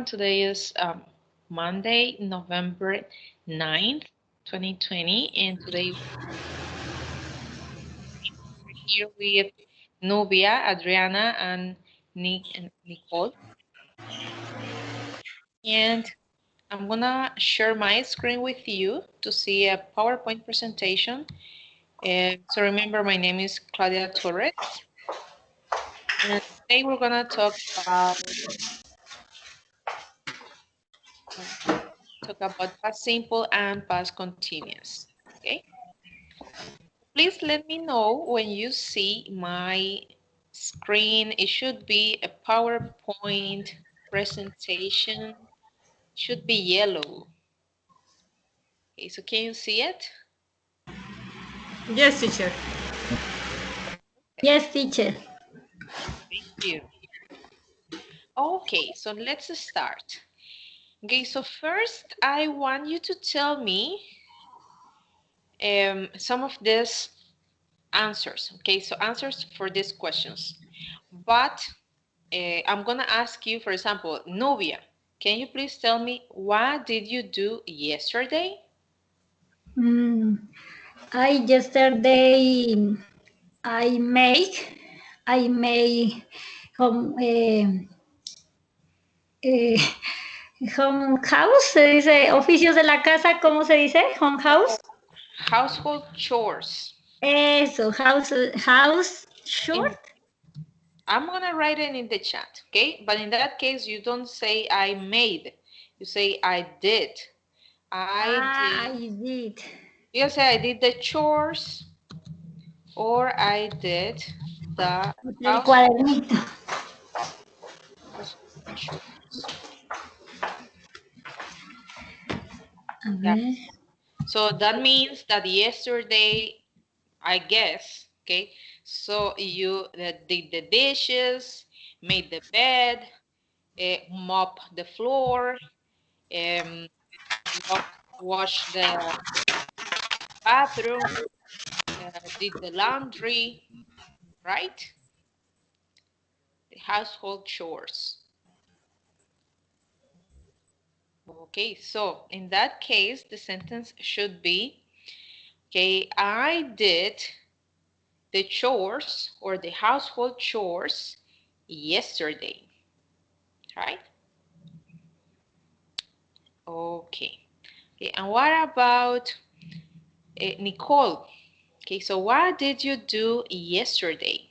Today is Monday, November 9th, 2020, and today we're here with Nubia, Adriana, and Nick and Nicole. And I'm gonna share my screen with you to see a PowerPoint presentation. So remember, my name is Claudia Torres, and today we're gonna talk about past simple and past continuous. Okay. Please let me know when you see my screen. It should be a PowerPoint presentation. It should be yellow. Okay, so can you see it? Yes, teacher. Yes, teacher. Thank you. Okay, so let's start. Okay, so first I want you to tell me some of these answers. Okay, so answers for these questions. But I'm gonna ask you, for example, Nubia, can you please tell me what did you do yesterday? I yesterday I made home eh, home house, se dice oficios de la casa, ¿cómo se dice? Home house. Household chores. Eso, house short. I'm gonna write it in the chat, okay? But in that case, you don't say I made. You say I did. I did. I did. You say I did the chores or I did the El house cuadernito. chores. A Yeah. ver. So that means that yesterday, I guess, okay? So you did the dishes, made the bed, mop the floor, um, wash the bathroom, did the laundry, right? The household chores. Okay, so in that case, the sentence should be, okay, I did the chores or the household chores yesterday, right? Okay. Okay, and what about Nicole? Okay, so what did you do yesterday?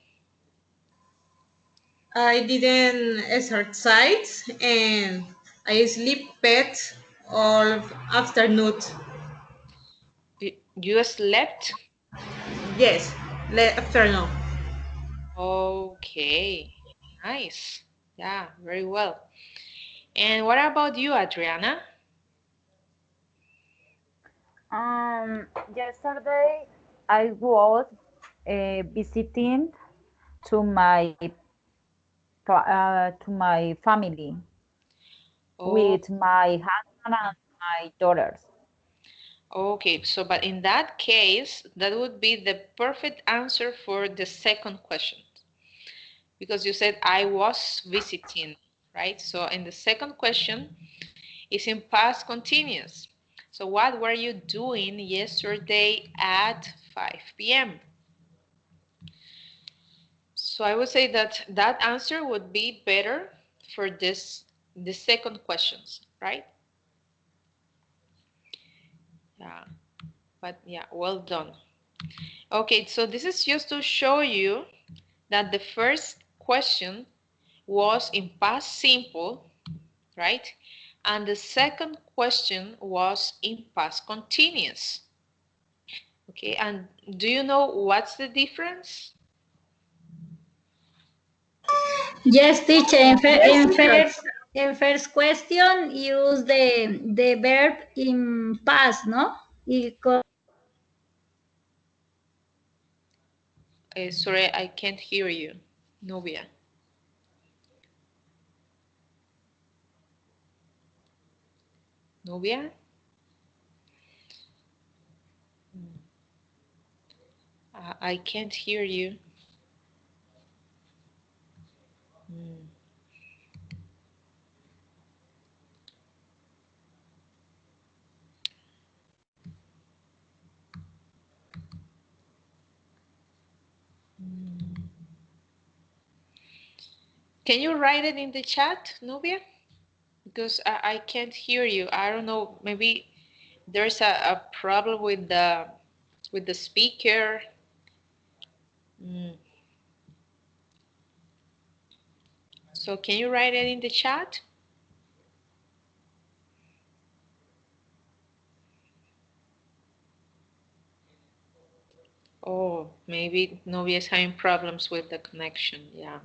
I didn't exercise and I sleep pet all afternoon. You slept? Yes, afternoon. Okay, nice. Yeah, very well. And what about you, Adriana? Yesterday I was visiting to my family Oh, with my husband and my daughters. okay. So, but in that case, that would be the perfect answer for the second question because you said I was visiting, right? So, in the second question, it's in past continuous. So, what were you doing yesterday at 5 p.m.? So I would say that that answer would be better for the second questions, right? Yeah, but yeah, well done. Okay, so this is just to show you that the first question was in past simple, right? And the second question was in past continuous. Okay, and do you know what's the difference? Yes, teacher. Yes, teacher. In first question, use the verb in past, no? Sorry, I can't hear you, Novia. Novia? I can't hear you. Mm. Can you write it in the chat, Nubia? Because I can't hear you. I don't know. Maybe there's a problem with the speaker. So can you write it in the chat? Oh, maybe Nubia is having problems with the connection. Yeah,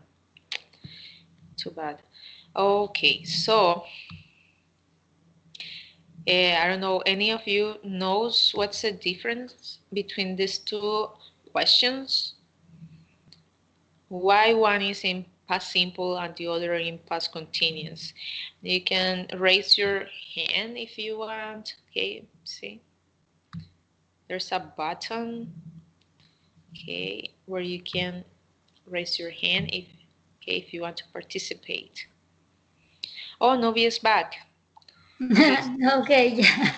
too bad. Okay, so I don't know, any of you knows what's the difference between these two questions? Why one is in past simple and the other in past continuous? You can raise your hand if you want. Okay, see, there's a button, okay, where you can raise your hand if you want to participate. Oh, Novi is back. Okay, Okay, yeah,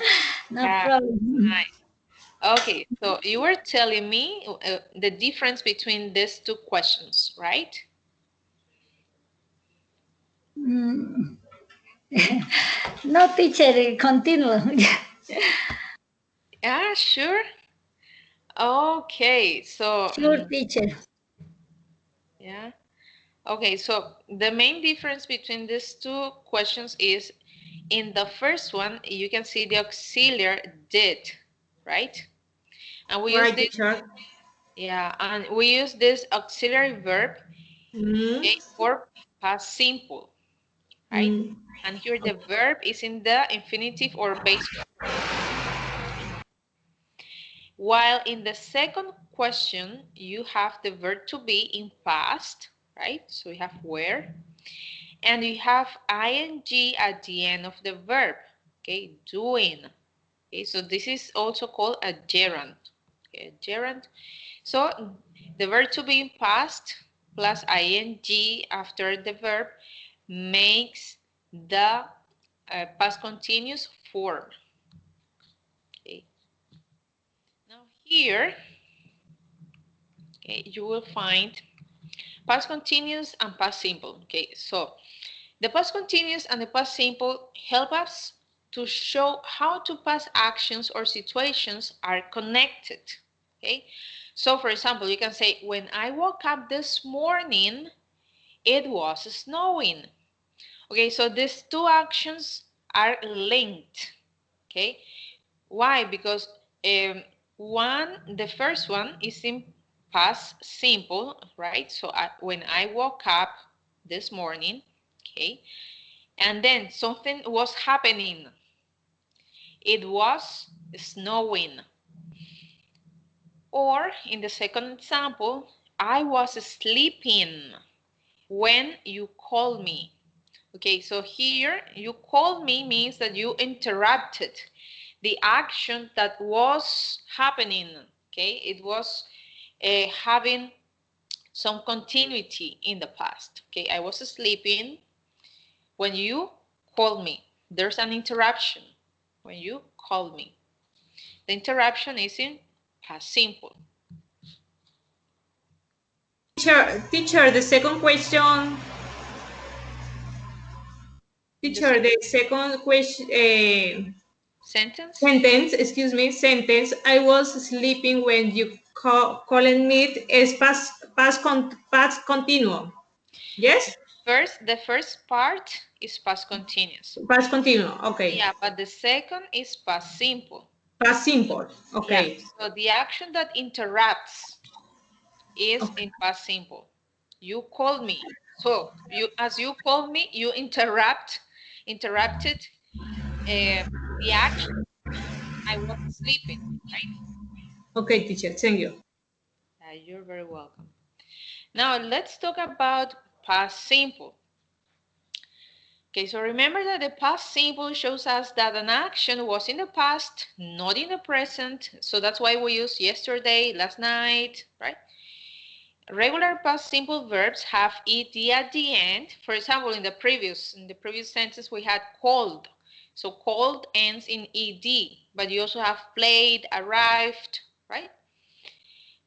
no problem. nice. Okay, so you were telling me the difference between these two questions, right? Mm. No, teacher, continue. Yeah, sure. Okay, so Sure, teacher. yeah. Okay, so the main difference between these two questions is in the first one, you can see the auxiliary did, right? And we use Right, this, teacher. yeah, and we use this auxiliary verb, Mm, okay, for past simple, right? mm. And here the verb is in the infinitive or base. While in the second question, you have the verb to be in past, right? So we have where, and you have ing at the end of the verb, okay, doing. Okay, so this is also called a gerund. Okay, a gerund. So the verb to be in past plus ing after the verb makes the past continuous form. Okay. Now here, okay, you will find past continuous and past simple. Okay, so the past continuous and the past simple help us to show how two past actions or situations are connected. Okay, so for example, you can say, when I woke up this morning, it was snowing. Okay, so these two actions are linked. Okay, why? Because the first one is in past simple, right? So when I woke up this morning, okay, and then something was happening. It was snowing. Or in the second example, I was sleeping when you called me. Okay, so here you called me means that you interrupted the action that was happening. Okay, it was having some continuity in the past. Okay, I was sleeping when you called me. There's an interruption when you called me. The interruption is in past simple. Teacher, the second question. The Teacher, the second question. sentence, Sentence, excuse me, sentence. I was sleeping when you calling me is past continuum. Yes? the first part is past continuous. Past continuum. Okay. Yeah, but the second is past simple. Past simple. Yeah, Okay. so the action that interrupts is Okay. in past simple. You called me. So as you called me, you interrupted the action. I was sleeping, right? Okay, teacher. Thank you. You're very welcome. Now let's talk about past simple. Okay, so remember that the past simple shows us that an action was in the past, not in the present. So that's why we use yesterday, last night, right? Regular past simple verbs have ed at the end. For example, in the previous sentence we had called. So called ends in ed, but you also have played, arrived, right?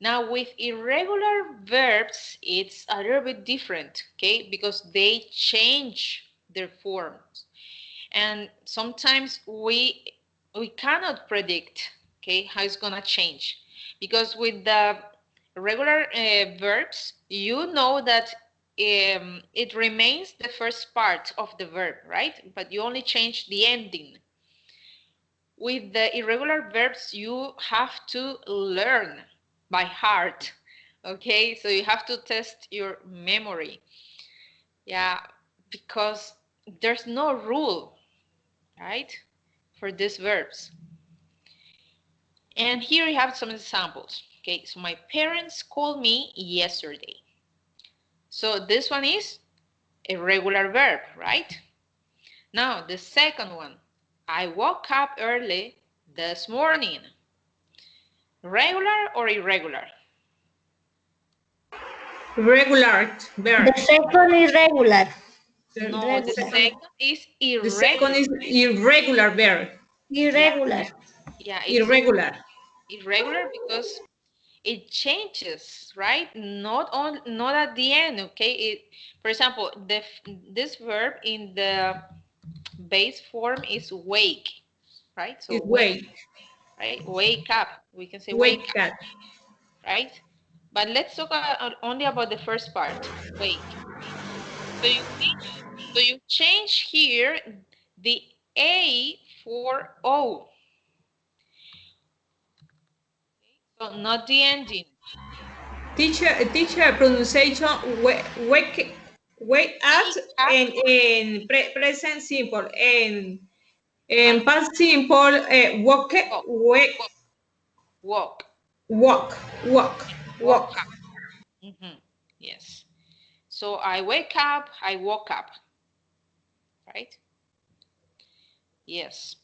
Now with irregular verbs, it's a little bit different, okay? Because they change their forms. And sometimes we cannot predict, okay, how it's gonna change. Because with the regular verbs, you know that it remains the first part of the verb, right? But you only change the ending. With the irregular verbs, you have to learn by heart, okay? So you have to test your memory. Yeah, because there's no rule, right, for these verbs. And here we have some examples. Okay, so my parents called me yesterday. So this one is a regular verb, right? Now the second one, I woke up early this morning. Regular or irregular? Regular verb. The second is regular. No, the Regular. second is The second irregular. is irregular verb. Yeah, Irregular. yeah, it's Irregular. irregular because it changes, right? Not at the end, okay? For example, this verb in the base form is wake, right? So Is wake, wake. right? Wake up. We can say wake Wake up, up. right? But let's talk only about the first part, wake. So you change here the A for O, so not the ending. Teacher pronunciation wake up Wake up, in present simple and and past simple walk walk, wake walk, walk, walk. walk up. Yes. So I wake up, I woke up, right? Yes.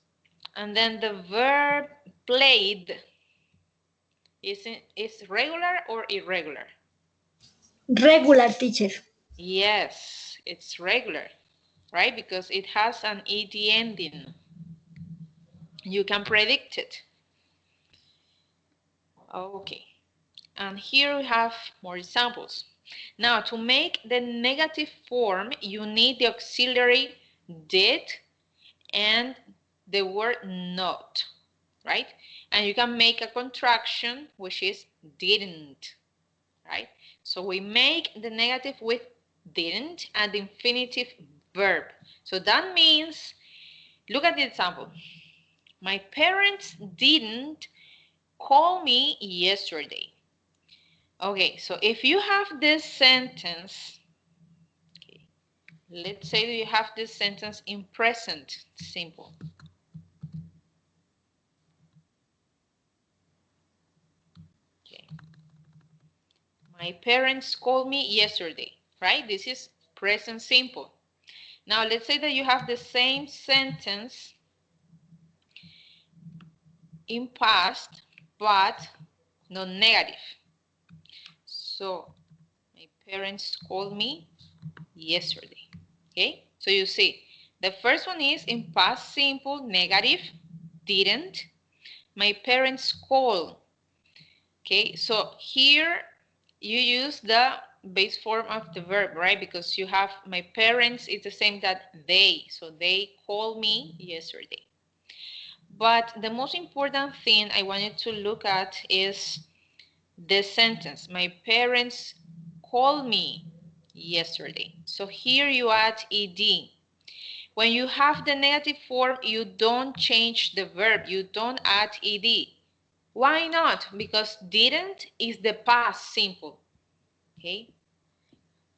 And then the verb played is regular or irregular? Regular, teacher. Yes, it's regular, right? Because it has an ed ending. You can predict it. Okay. And here we have more examples. Now, to make the negative form, you need the auxiliary did and the word not, right? And you can make a contraction, which is didn't, right? So we make the negative with didn't and the infinitive verb. So that means, look at the example. My parents didn't call me yesterday. Okay, so if you have this sentence, okay, let's say that you have this sentence in present simple. Okay. My parents called me yesterday, right? This is present simple. Now let's say that you have the same sentence in past, but not negative. So my parents called me yesterday. Okay, so you see, the first one is in past simple, negative, didn't. My parents called. Okay, so here you use the base form of the verb, right? Because you have my parents, it's the same that they. So they called me yesterday. But the most important thing I want you to look at is this sentence. My parents called me yesterday. So here you add ed. When you have the negative form, you don't change the verb. You don't add ed. Why not? Because didn't is the past simple. Okay?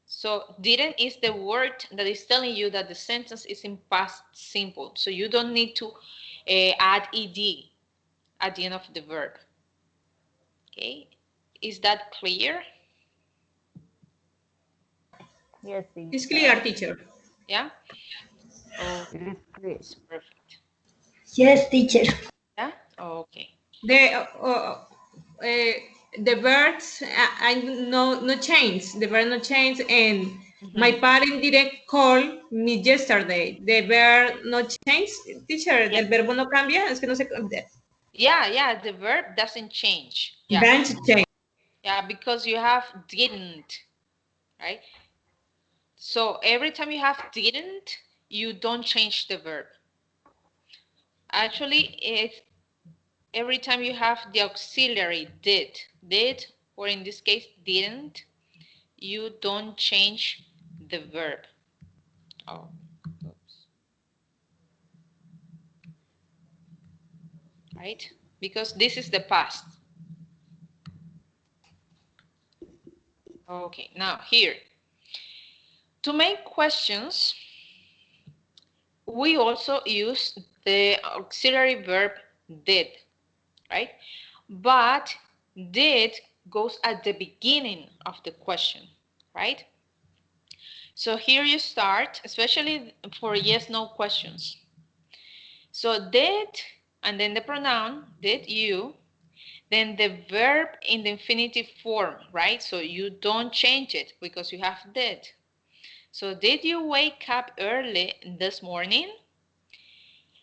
So didn't is the word that is telling you that the sentence is in past simple. So you don't need to add ed at the end of the verb. Okay? Is that clear? Yes, It's teacher. clear, teacher. Yeah? Oh, It is clear. it's perfect. Yes, teacher. Yeah? Okay. The the verbs I no change. The verb no change, and my parent didn't call me yesterday. The verb no change, teacher. Yeah. El verbo no cambia. Es que no se Yeah, the verb doesn't change. Yeah. branch change. Yeah, because you have didn't, right? So every time you have didn't, you don't change the verb. Actually, it's every time you have the auxiliary did, or in this case, didn't, you don't change the verb. Oh, oops. Right? Because this is the past. Okay, now here. To make questions, we also use the auxiliary verb did, right? But did goes at the beginning of the question, right? So here you start, especially for yes/no questions. So did, and then the pronoun, did you, then the verb in the infinitive form, right? So you don't change it because you have did. So did you wake up early this morning?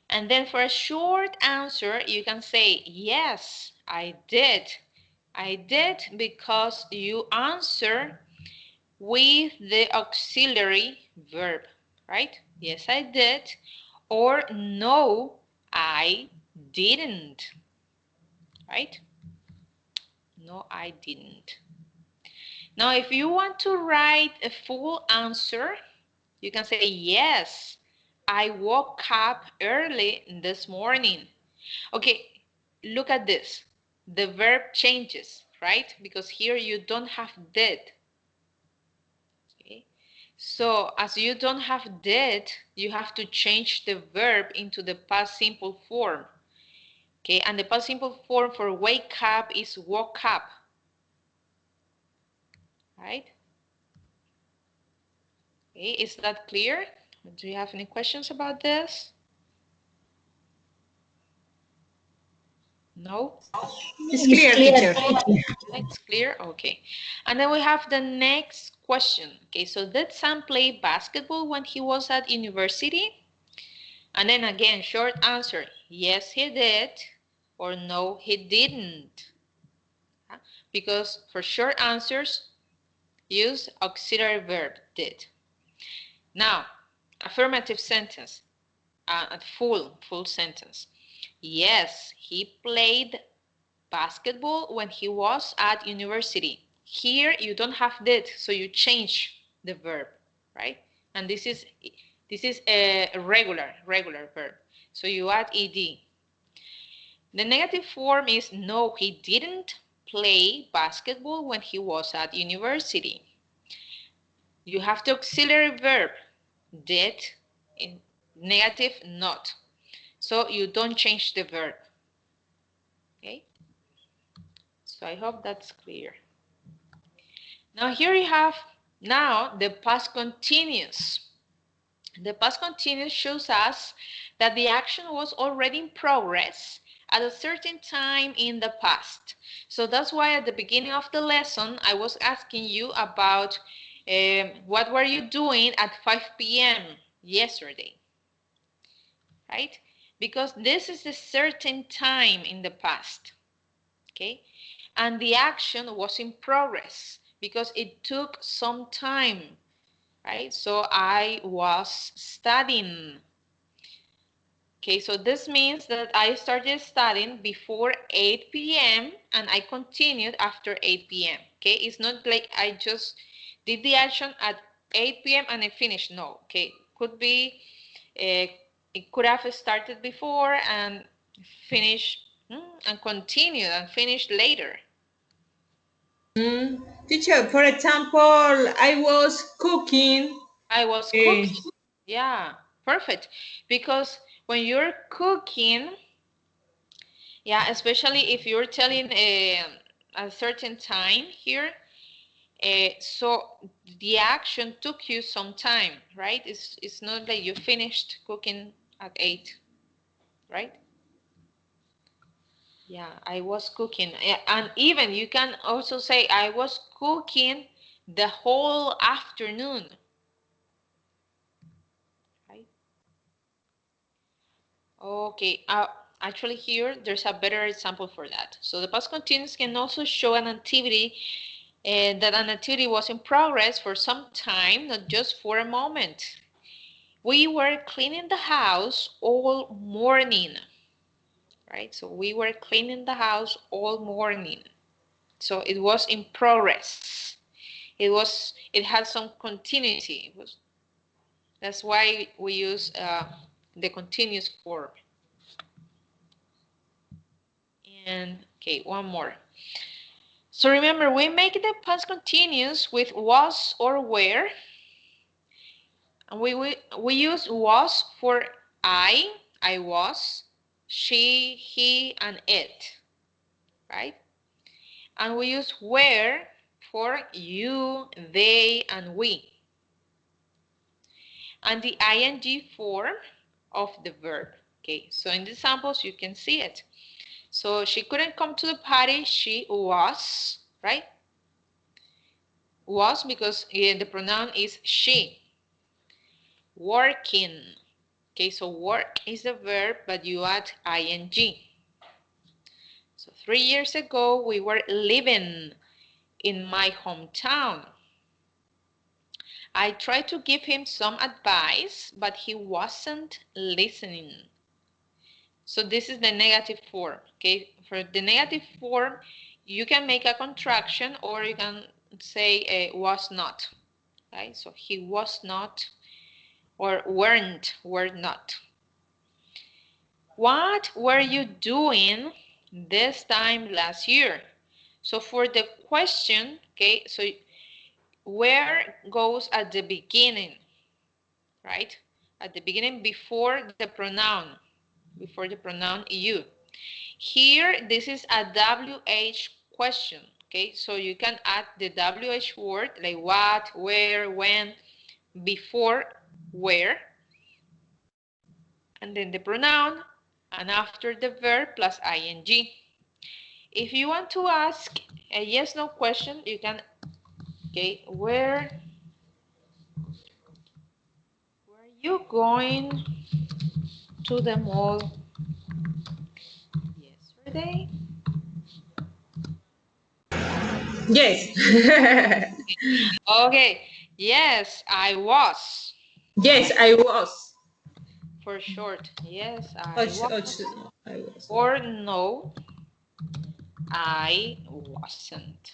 And then for a short answer, you can say, yes, I did. I did because you answer with the auxiliary verb, right? Yes, I did. Or no, I didn't, right? No, I didn't. Now, if you want to write a full answer, you can say, yes, I woke up early this morning. Okay, look at this. The verb changes, right? Because here you don't have did. Okay. So as you don't have did, you have to change the verb into the past simple form. Okay, and the past simple form for wake up is woke up. Right? Okay, is that clear? Do you have any questions about this? No? It's It's clear, clear. teacher. It's clear? Okay. And then we have the next question. Okay, so did Sam play basketball when he was at university? And then again, short answer, yes, he did, or no, he didn't. Because for short answers, use auxiliary verb, did. Now, affirmative sentence, a full sentence. Yes, he played basketball when he was at university. Here you don't have did, so you change the verb, right? And this is a regular verb. So you add ed. The negative form is no, he didn't play basketball when he was at university. You have the auxiliary verb did in negative not. So you don't change the verb. Okay? So I hope that's clear. Now here you have now the past continuous. The past continuous shows us that the action was already in progress at a certain time in the past. So that's why at the beginning of the lesson, I was asking you about what were you doing at 5 p.m. yesterday, right? Because this is a certain time in the past, okay? And the action was in progress because it took some time, right? So I was studying. Okay, so this means that I started studying before 8 p.m. and I continued after 8 p.m. Okay, it's not like I just did the action at 8 p.m. and I finished. No, okay, could be, it could have started before and finished and continued and finished later. Teacher, for example, I was cooking. I was eh, cooking. Yeah, perfect. Because when you're cooking, yeah, especially if you're telling a certain time here, so the action took you some time, right? It's not like you finished cooking at 8, right? Yeah, I was cooking. And even you can also say I was cooking the whole afternoon, right? Okay, Actually, here there's a better example for that. So the past continuous can also show an activity that an activity was in progress for some time, not just for a moment. We were cleaning the house all morning, right? So we were cleaning the house all morning. So it was in progress. It had some continuity. That's why we use the continuous form. And okay, one more. So remember, we make the past continuous with was or were, and we use was for I was, she, he, and it, right? And we use were for you, they, and we. And the ing form of the verb. Okay, so in the examples you can see it. So she couldn't come to the party, she was, right? Was because the pronoun is she. Working. Okay, so work is the verb, but you add ing. So 3 years ago, we were living in my hometown. I tried to give him some advice, but he wasn't listening. So this is the negative form. Okay, for the negative form, you can make a contraction or you can say was not. Right? So he was not or were not. What were you doing this time last year? So for the question, okay, so where goes at the beginning, right? At the beginning before the pronoun you. Here, this is a WH question, okay? So you can add the WH word like what, where, when, before, where, and then the pronoun, and after the verb plus ing. If you want to ask a yes/no question, you can, okay, where were you going to the mall yesterday? Yes. Okay, yes, I was. Yes, I was. For short, yes, Oh, I was. no, I was. Or no, I wasn't.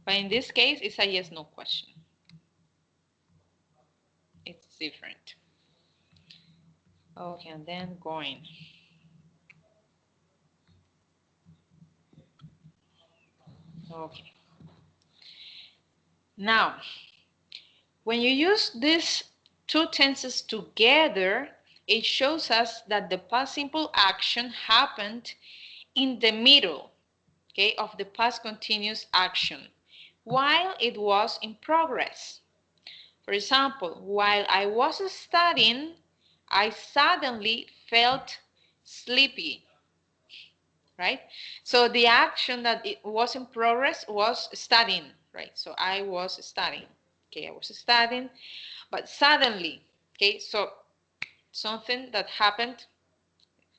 But in this case, it's a yes/no question. It's different. Okay, and then going. Okay. Now, when you use these two tenses together, it shows us that the past simple action happened in the middle, okay, of the past continuous action while it was in progress. For example, while I was studying, I suddenly felt sleepy, right? So the action that it was in progress was studying, right? So I was studying, okay, I was studying, but suddenly, okay, so something that happened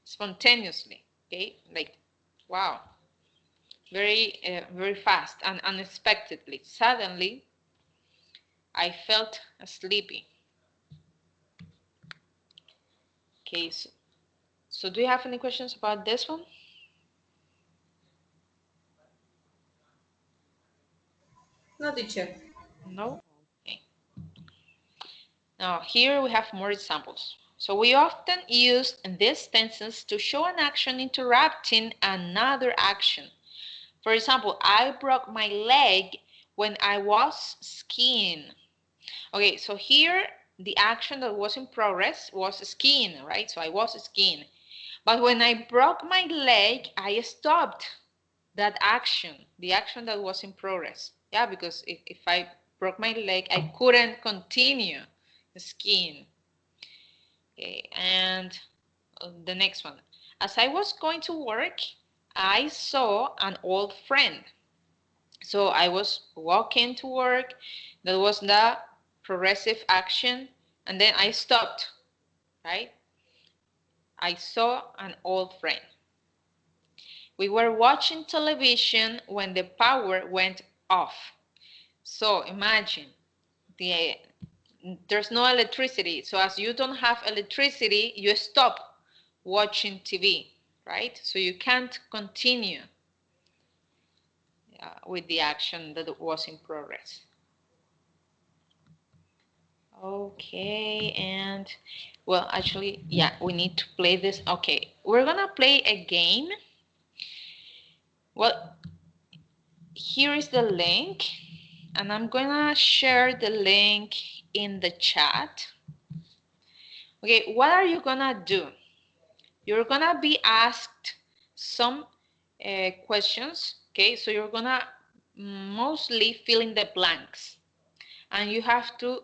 spontaneously, okay, like, wow, very fast and unexpectedly. Suddenly, I felt sleepy. Okay, so do you have any questions about this one? No, teacher. No? Okay. Now here we have more examples. So we often use these tenses to show an action interrupting another action. For example, I broke my leg when I was skiing. Okay, so here the action that was in progress was skiing, right? So I was skiing. But when I broke my leg, I stopped that action, the action that was in progress. Yeah, because if I broke my leg, I couldn't continue skiing. Okay, and the next one. As I was going to work, I saw an old friend. So I was walking to work. That was the progressive action. And then I stopped, right? I saw an old friend. We were watching television when the power went off. So imagine there's no electricity. So as you don't have electricity, you stop watching TV, right? So you can't continue with the action that was in progress. Okay, and well, actually, yeah, we need to play this. Okay, we're gonna play a game. Well, here is the link, and I'm gonna share the link in the chat. Okay, what are you gonna do? You're gonna be asked some questions. Okay, so you're gonna mostly fill in the blanks, and you have to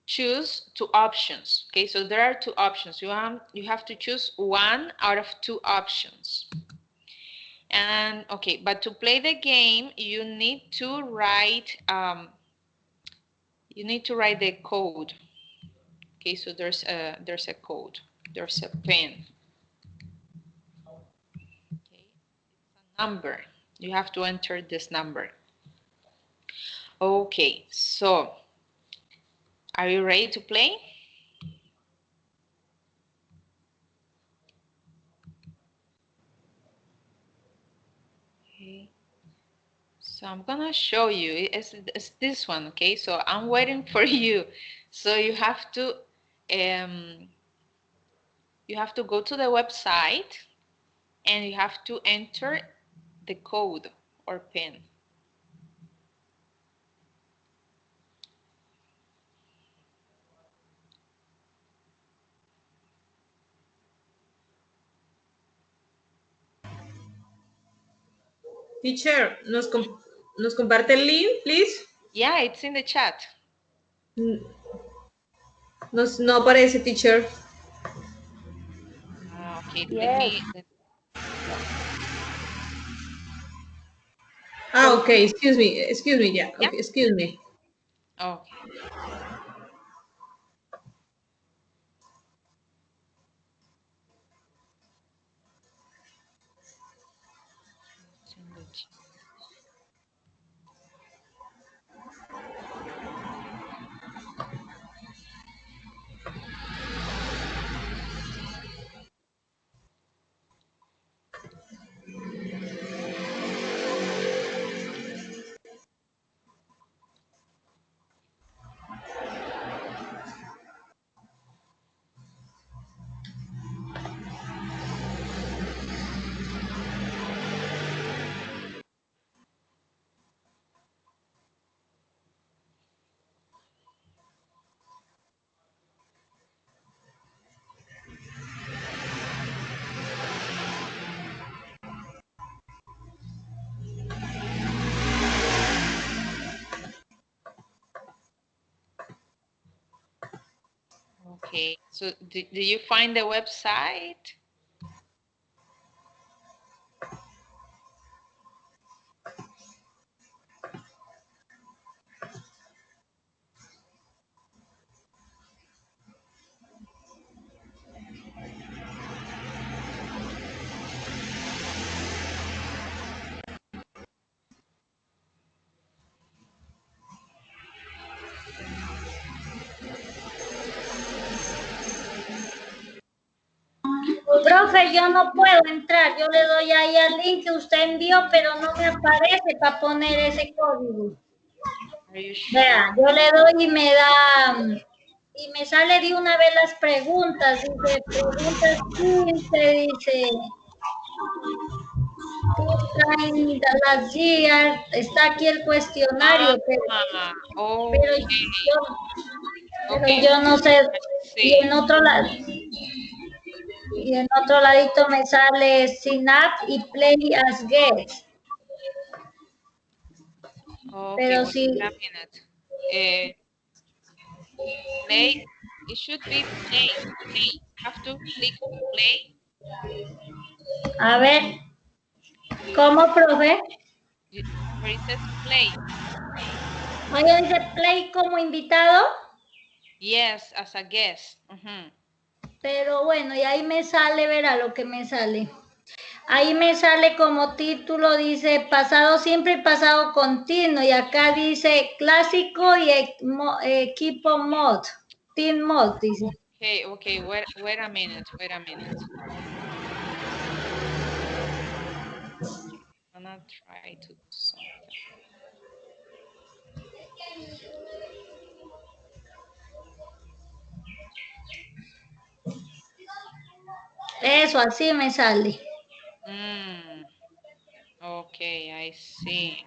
choose two options. Okay, so there are two options. You have to choose one out of two options. And okay, but to play the game, you need to write the code. Okay, so there's a code. There's a pen. Okay, it's a number. You have to enter this number. Okay, so are you ready to play? Okay. So I'm gonna show you. It's this one, okay? So I'm waiting for you. So um, you have to go to the website and you have to enter the code or PIN. Teacher, nos comparte el link, please? Yeah, it's in the chat. No aparece, teacher. Okay, Yes. Okay, excuse me, yeah, Yeah. okay, excuse me. Okay. It's in the chat. Okay. So do you find the website? Profe, yo no puedo entrar. Yo le doy ahí al link que usted envió, pero no me aparece para poner ese código. Are you sure? Vea, yo le doy y me da, y me sale de una vez las preguntas. Dice, preguntas 15, dice, time, las years, está aquí el cuestionario, pero Okay. Okay. yo no sé. Y Sí. en otro lado, y en otro ladito me sale Synapse y Play as Guest. Okay, Pero wait sí, a minute. Play. It should be play. Play. Have to click on play. a ver, ¿cómo, profe? Where it says play. Oye, dice Play como invitado. Yes, as a guest. Pero bueno, y ahí me sale, verá lo que me sale. Ahí me sale como título, dice pasado simple y pasado continuo. Y acá dice clásico y equipo mod. Team mod, dice. Okay, okay, wait a minute, wait a minute. I'm gonna try to do something. Eso, así me sale. Mm, okay, I see.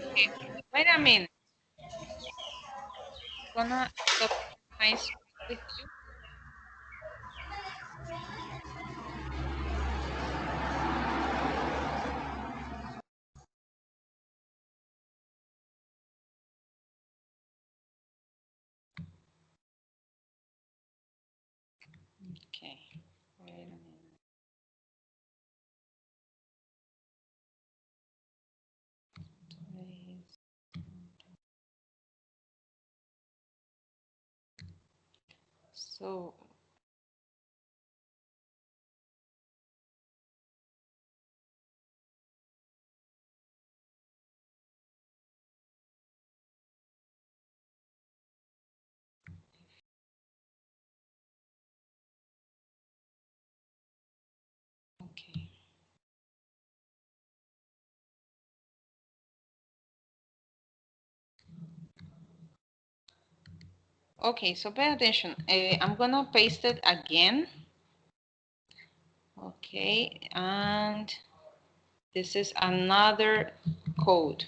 Okay, wait a minute. Gonna stop my screen with you. Okay, wait a minute. Please. So, okay. Okay, so pay attention. I'm gonna paste it again. Okay, and this is another code.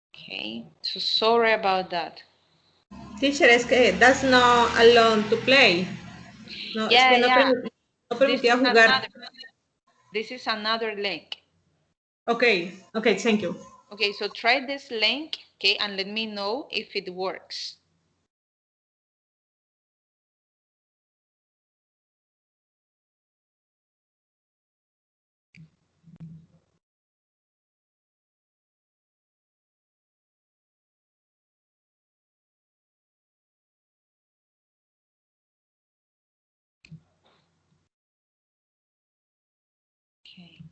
Okay, so sorry about that. Teacher, es que that's not allowed to play. No, es Yeah, que no, yeah. no This permitía is jugar. another link. Okay, okay, thank you. Okay, so try this link, okay, and let me know if it works. Okay.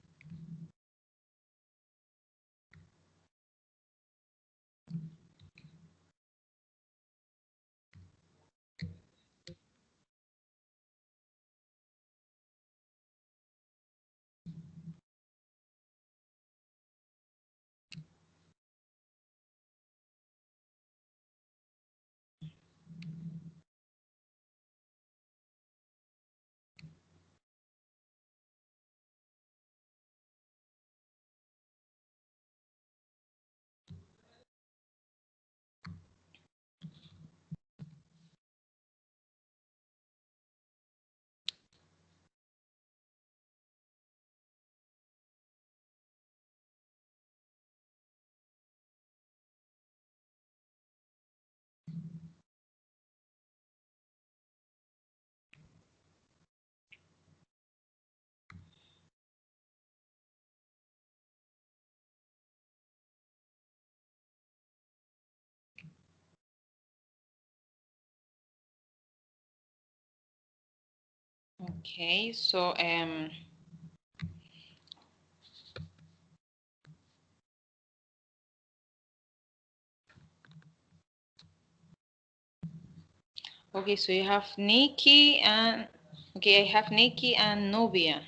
Okay, so okay, so you have Nikki and okay, I have Nikki and Nubia.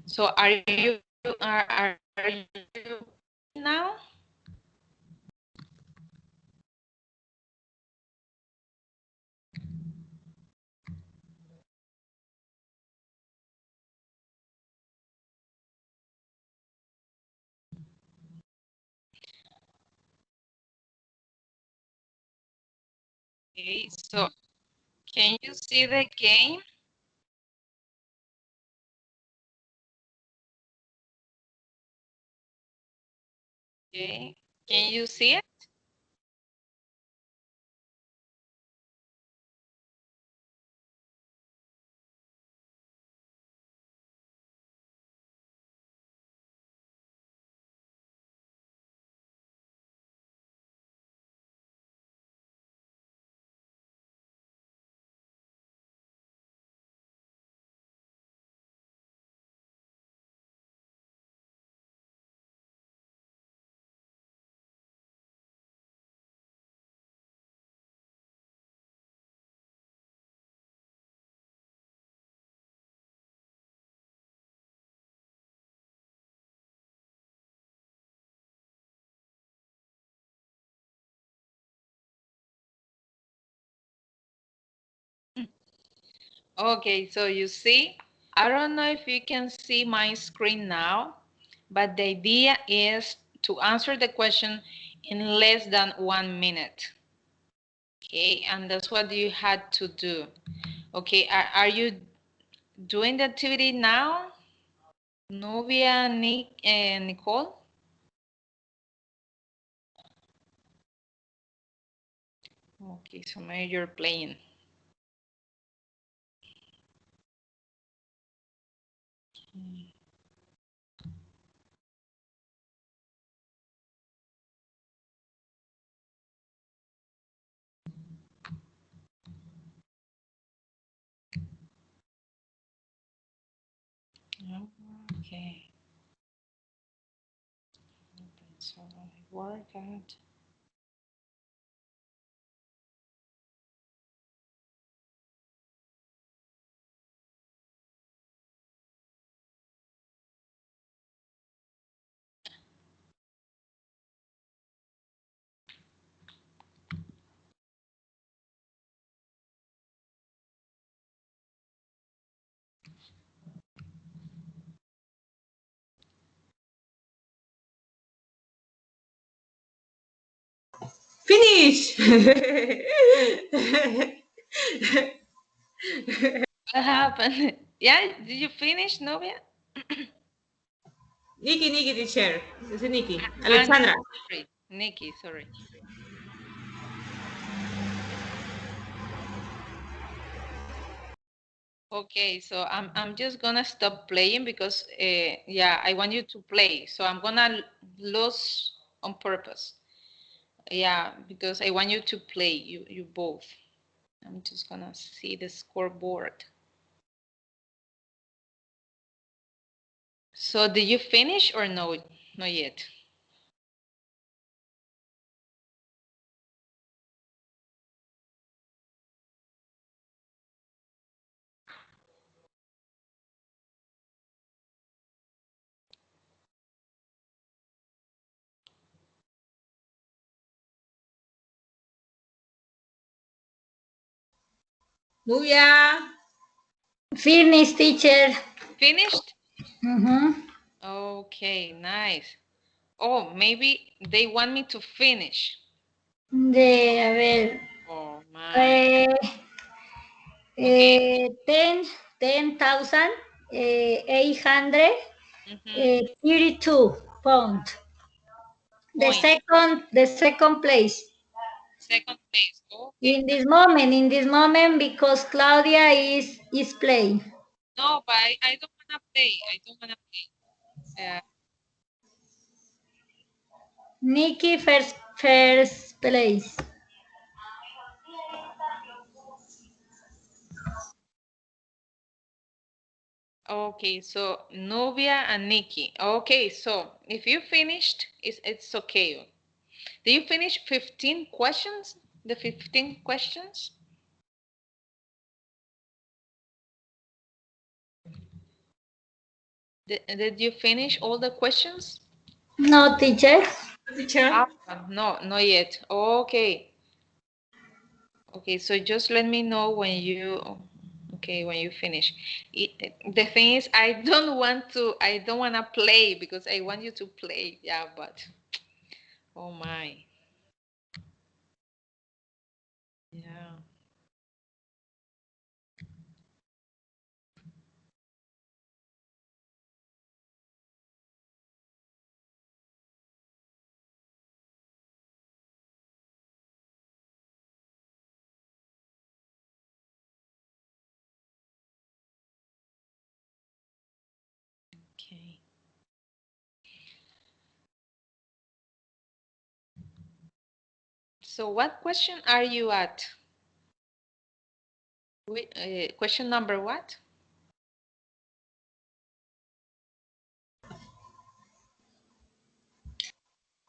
So are you now? Okay, so can you see the game? Okay. Can you see it? Okay, so you see, I don't know if you can see my screen now, but the idea is to answer the question in less than 1 minute. Okay, and that's what you had to do. Okay, are you doing the activity now? Novia, Nick, and Nicole? Okay, so maybe you're playing. Okay. So I work out. Finish. What happened? Yeah, did you finish, Novia? Nikki, teacher. This is Nikki. Ah, Alexandra. sorry, Nikki, sorry. Okay, so I'm just gonna stop playing because yeah, I want you to play. So I'm gonna lose on purpose. Yeah, because I want you to play, you both. I'm just gonna see the scoreboard. So did you finish or no? Not yet. Nubia. Finish, teacher. Finished? Mhm. Okay, nice. Oh, maybe they want me to finish. A ver, Oh my. eh, Okay. 10,000, 800, Mm-hmm. 32 pound. Point. The second place Second place. Okay. in this moment, because Claudia is playing. No, but I don't wanna play. I don't wanna play. Nikki first place. Okay, so Nubia and Nikki. Okay, so if you finished, it's okay. Do you finish 15 questions? The 15 questions? Did you finish all the questions? No, teacher. Teacher. Ah, no, not yet. Okay. Okay, so just let me know when you, okay, when you finish. The thing is, I don't want to play because I want you to play. Yeah, but, oh my. Yeah. So what question are you at? Question number what?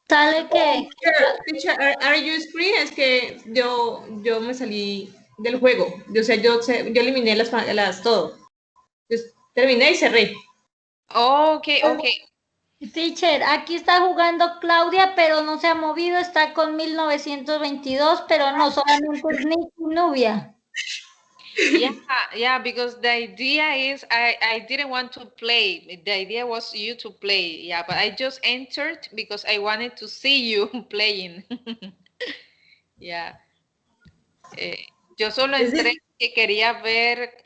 ¿Sale qué? Teacher, are you screen? Es que yo me salí del juego. O sea, yo eliminé las todo. Terminé y cerré. Okay, okay. Teacher, aquí está jugando Claudia, pero no se ha movido, está con 1922, pero no, solamente es Nicky Nubia. Yeah, because the idea is I didn't want to play. The idea was you to play. Yeah, but I just entered because I wanted to see you playing. Yeah. Yo solo Is entré it- que quería ver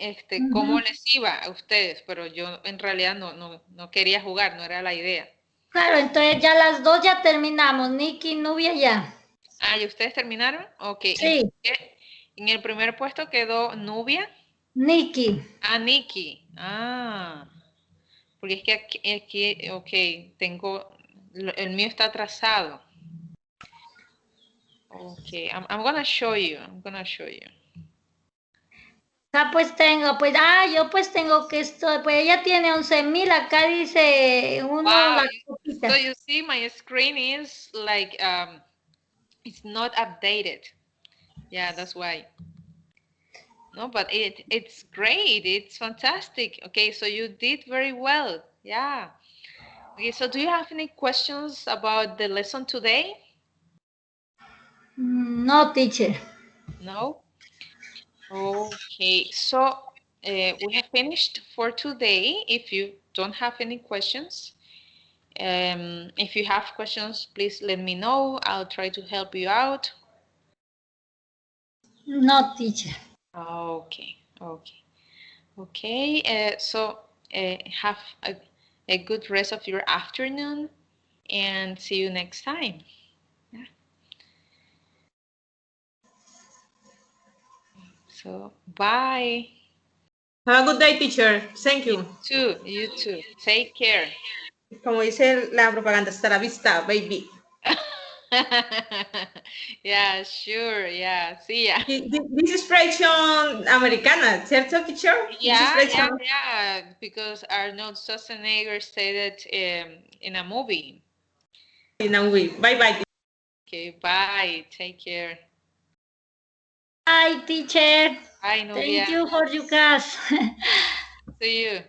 cómo les iba a ustedes, pero yo en realidad no quería jugar, no era la idea. Claro, entonces ya las dos ya terminamos, Nicky Nubia ya. Ah, ¿y ustedes terminaron? Ok. Sí, En el primer puesto quedó Nubia. Nicky. Ah, Nikki. Ah, porque es que ok, el mío está atrasado. Ok, I'm gonna show you. I'm gonna show you. Acá pues tengo, pues, yo pues tengo que esto, pues ella tiene 11,000, acá dice uno Wow, la so copita. you see my screen is like it's not updated. Yeah, that's why. No, but it's great. It's fantastic. Okay, so you did very well. Yeah. Okay, so do you have any questions about the lesson today? No, teacher. No? Okay, so we have finished for today. If you don't have any questions, if you have questions, please let me know. I'll try to help you out. No, teacher. Okay, okay, okay. So have a good rest of your afternoon and see you next time. Yeah. So bye. Have a good day, teacher. Thank You you. too. You too. Take care. Como dice la propaganda, hasta la vista, baby. Yeah, sure. Yeah. See ya. This is expression americana, ¿cierto, teacher? This Yeah, yeah, expression yeah. Because Arnold Schwarzenegger said it in a movie. in a way. Bye bye. Okay. Bye. Take care. Bye, teacher. Bye, Thank Nubia. you for your class. See you.